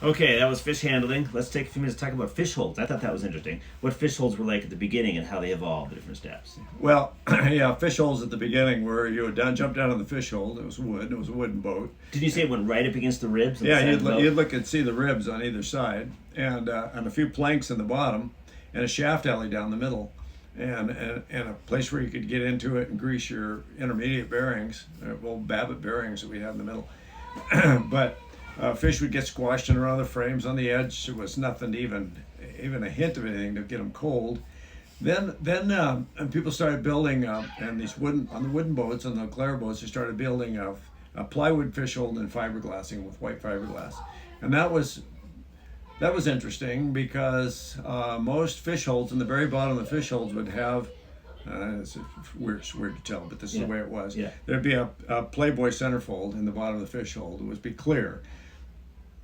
Okay, that was fish handling. Let's take a few minutes to talk about fish holds. I thought that was interesting. What fish holds were like at the beginning and how they evolved, the different steps. Well, yeah, fish holes at the beginning where you would jump down in the fish hole. It was wood. It was a wooden boat. Did you say it went right up against the ribs? On the Yeah, side of the boat? you'd look and see the ribs on either side, and a few planks in the bottom, and a shaft alley down the middle, and a place where you could get into it and grease your intermediate bearings, old Babbitt bearings that we have in the middle. But fish would get squashed in around the frames on the edge. There was nothing to even a hint of anything to get them cold. Then and people started building and these on the wooden boats, on the Clare boats, they started building a plywood fish hold and fiberglassing with white fiberglass, and that was interesting because most fish holds in the very bottom of the fish holds would have. It's weird to tell, but this is the way it was. Yeah. There'd be a Playboy centerfold in the bottom of the fish hold. It would be clear.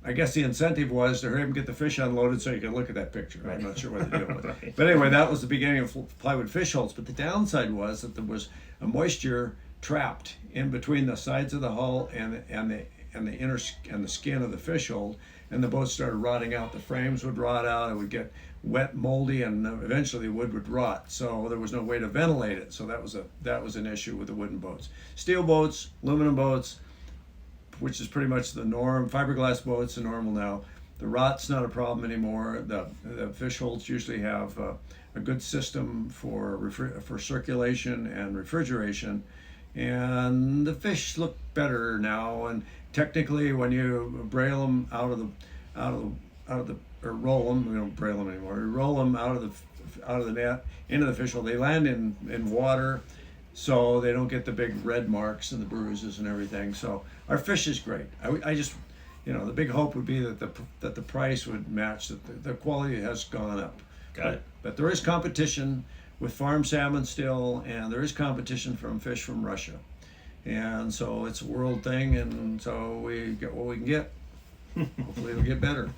I guess the incentive was to hurry up and get the fish unloaded so you could look at that picture. Right. I'm not sure what the deal was. Right. But anyway, that was the beginning of plywood fish holds. But the downside was that there was a moisture trapped in between the sides of the hull and the inner and the skin of the fish hold, and the boat started rotting out. The frames would rot out. It would get wet, moldy, and eventually the wood would rot. So there was no way to ventilate it. So that was an issue with the wooden boats. Steel boats, aluminum boats, which is pretty much the norm. Fiberglass boats are normal now. The rot's not a problem anymore. The fish holds usually have a good system for circulation and refrigeration, and the fish look better now. And technically, when you braille them out of the or roll them, we don't braille them anymore. We roll them out of the net into the fish hole. They land in water, so they don't get the big red marks and the bruises and everything. So our fish is great. I just, the big hope would be that the price would match, that the quality has gone up. Got it. But there is competition with farm salmon still, and there is competition from fish from Russia. And so it's a world thing, and so we get what we can get. Hopefully it'll get better.